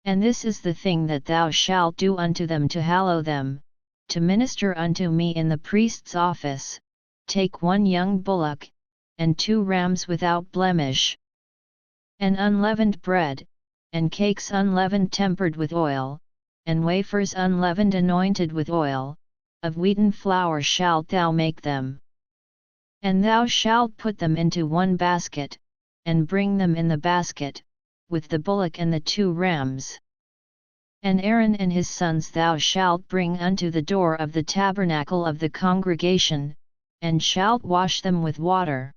And this is the thing that thou shalt do unto them to hallow them, to minister unto me in the priest's office. Take 1 young bullock, and 2 rams without blemish, and unleavened bread, and cakes unleavened tempered with oil, and wafers unleavened anointed with oil, of wheaten flour shalt thou make them. And thou shalt put them into 1 basket, and bring them in the basket, with the bullock and the 2 rams. And Aaron and his sons thou shalt bring unto the door of the tabernacle of the congregation, and shalt wash them with water.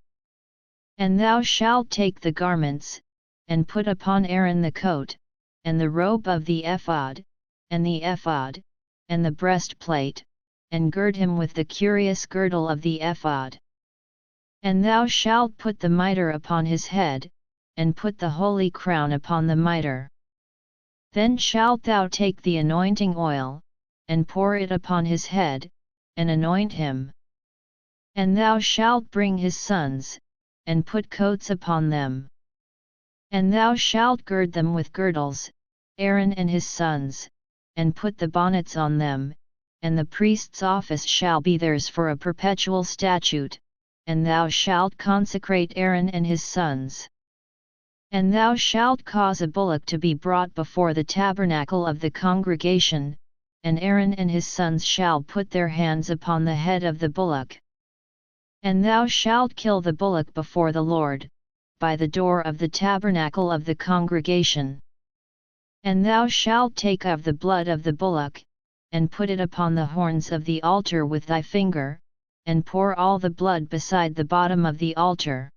And thou shalt take the garments, and put upon Aaron the coat, and the robe of the ephod, and the ephod, and the breastplate, and gird him with the curious girdle of the ephod. And thou shalt put the mitre upon his head, and put the holy crown upon the mitre. Then shalt thou take the anointing oil, and pour it upon his head, and anoint him. And thou shalt bring his sons, and put coats upon them. And thou shalt gird them with girdles, Aaron and his sons, and put the bonnets on them, and the priest's office shall be theirs for a perpetual statute, and thou shalt consecrate Aaron and his sons. And thou shalt cause a bullock to be brought before the tabernacle of the congregation, and Aaron and his sons shall put their hands upon the head of the bullock. And thou shalt kill the bullock before the Lord, by the door of the tabernacle of the congregation. And thou shalt take of the blood of the bullock, and put it upon the horns of the altar with thy finger, and pour all the blood beside the bottom of the altar.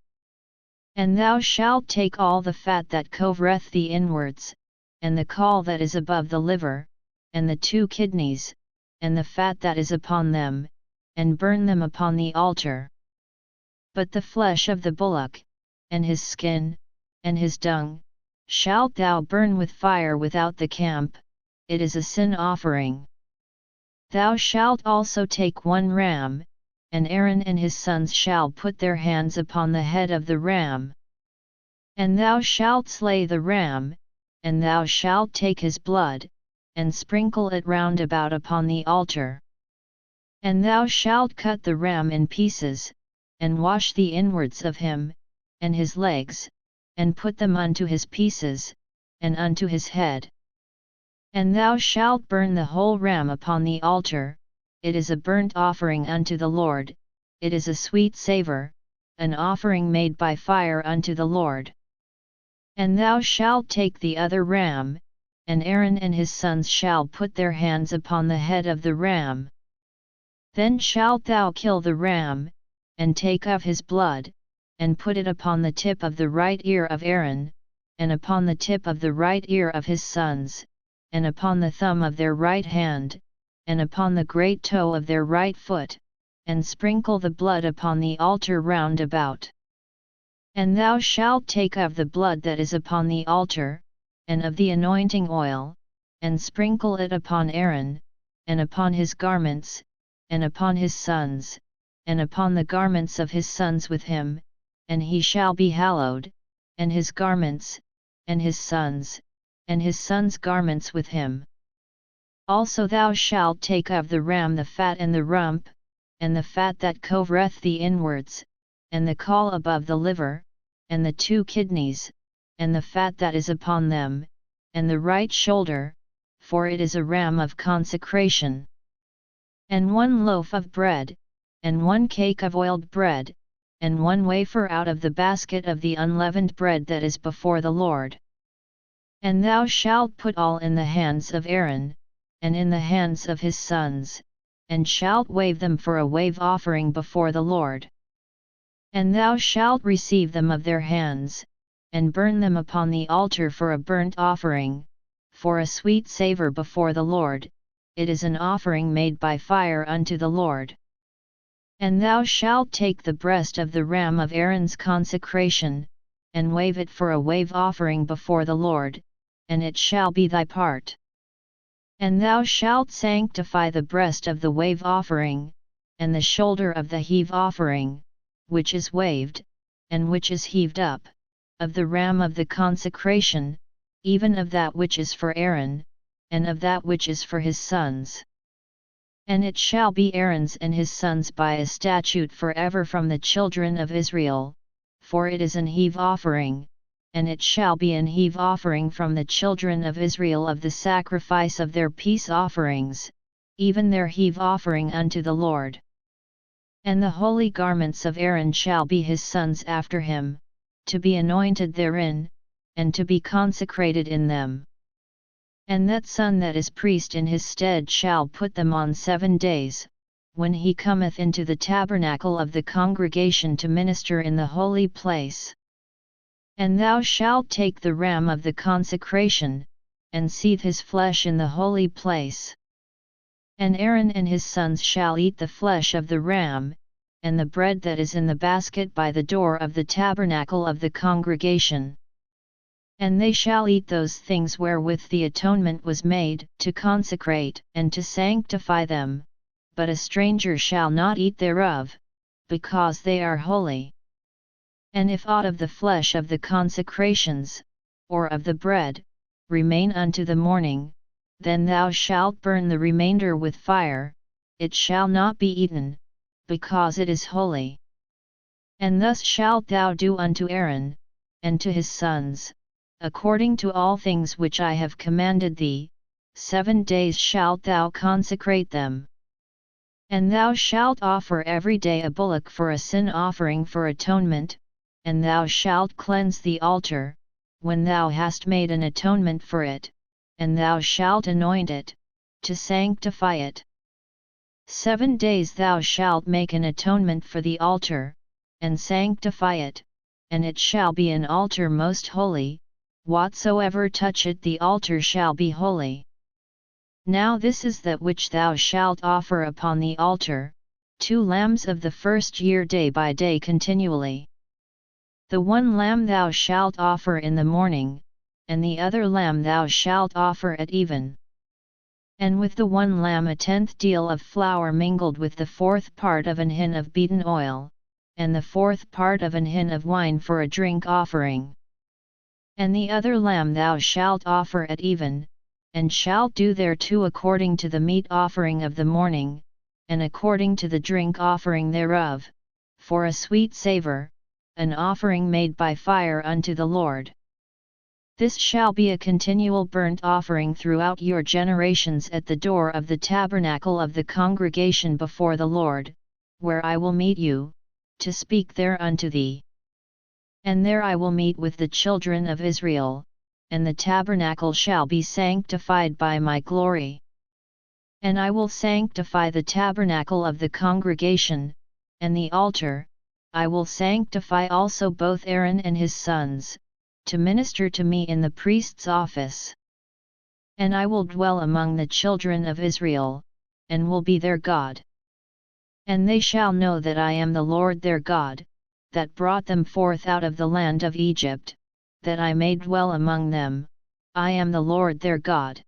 And thou shalt take all the fat that covereth the inwards, and the caul that is above the liver, and the 2 kidneys, and the fat that is upon them, and burn them upon the altar. But the flesh of the bullock, and his skin, and his dung, shalt thou burn with fire without the camp, it is a sin offering. Thou shalt also take 1 ram, and Aaron and his sons shall put their hands upon the head of the ram. And thou shalt slay the ram, and thou shalt take his blood, and sprinkle it round about upon the altar. And thou shalt cut the ram in pieces, and wash the inwards of him, and his legs, and put them unto his pieces, and unto his head. And thou shalt burn the whole ram upon the altar, it is a burnt offering unto the Lord, it is a sweet savour, an offering made by fire unto the Lord. And thou shalt take the other ram, and Aaron and his sons shall put their hands upon the head of the ram. Then shalt thou kill the ram, and take of his blood, and put it upon the tip of the right ear of Aaron, and upon the tip of the right ear of his sons, and upon the thumb of their right hand, and upon the great toe of their right foot, and sprinkle the blood upon the altar round about. And thou shalt take of the blood that is upon the altar, and of the anointing oil, and sprinkle it upon Aaron, and upon his garments, and upon his sons, and upon the garments of his sons with him, and he shall be hallowed, and his garments, and his sons' garments with him. Also thou shalt take of the ram the fat and the rump, and the fat that covereth the inwards, and the caul above the liver, and the 2 kidneys, and the fat that is upon them, and the right shoulder, for it is a ram of consecration. And 1 loaf of bread, and 1 cake of oiled bread, and 1 wafer out of the basket of the unleavened bread that is before the Lord. And thou shalt put all in the hands of Aaron, and in the hands of his sons, and shalt wave them for a wave offering before the Lord. And thou shalt receive them of their hands, and burn them upon the altar for a burnt offering, for a sweet savour before the Lord, it is an offering made by fire unto the Lord. And thou shalt take the breast of the ram of Aaron's consecration, and wave it for a wave offering before the Lord, and it shall be thy part. And thou shalt sanctify the breast of the wave offering, and the shoulder of the heave offering, which is waved, and which is heaved up, of the ram of the consecration, even of that which is for Aaron, and of that which is for his sons. And it shall be Aaron's and his sons by a statute forever from the children of Israel, for it is an heave offering, and it shall be an heave offering from the children of Israel of the sacrifice of their peace offerings, even their heave offering unto the Lord. And the holy garments of Aaron shall be his sons after him, to be anointed therein, and to be consecrated in them. And that son that is priest in his stead shall put them on 7 days, when he cometh into the tabernacle of the congregation to minister in the holy place. And thou shalt take the ram of the consecration, and seethe his flesh in the holy place. And Aaron and his sons shall eat the flesh of the ram, and the bread that is in the basket by the door of the tabernacle of the congregation. And they shall eat those things wherewith the atonement was made, to consecrate and to sanctify them, but a stranger shall not eat thereof, because they are holy. And if aught of the flesh of the consecrations, or of the bread, remain unto the morning, then thou shalt burn the remainder with fire, it shall not be eaten, because it is holy. And thus shalt thou do unto Aaron, and to his sons, according to all things which I have commanded thee. 7 days shalt thou consecrate them. And thou shalt offer every day a bullock for a sin offering for atonement, and thou shalt cleanse the altar, when thou hast made an atonement for it, and thou shalt anoint it, to sanctify it. 7 days thou shalt make an atonement for the altar, and sanctify it, and it shall be an altar most holy. Whatsoever toucheth the altar shall be holy. Now this is that which thou shalt offer upon the altar, 2 lambs of the first year day by day continually. The one lamb thou shalt offer in the morning, and the other lamb thou shalt offer at even. And with the one lamb a 10th deal of flour mingled with the 4th part of an hin of beaten oil, and the 4th part of an hin of wine for a drink offering. And the other lamb thou shalt offer at even, and shalt do thereto according to the meat offering of the morning, and according to the drink offering thereof, for a sweet savour, an offering made by fire unto the Lord. This shall be a continual burnt offering throughout your generations at the door of the tabernacle of the congregation before the Lord, where I will meet you, to speak there unto thee. And there I will meet with the children of Israel, and the tabernacle shall be sanctified by my glory. And I will sanctify the tabernacle of the congregation, and the altar, I will sanctify also both Aaron and his sons, to minister to me in the priest's office. And I will dwell among the children of Israel, and will be their God. And they shall know that I am the Lord their God, that brought them forth out of the land of Egypt, that I may dwell among them. I am the Lord their God.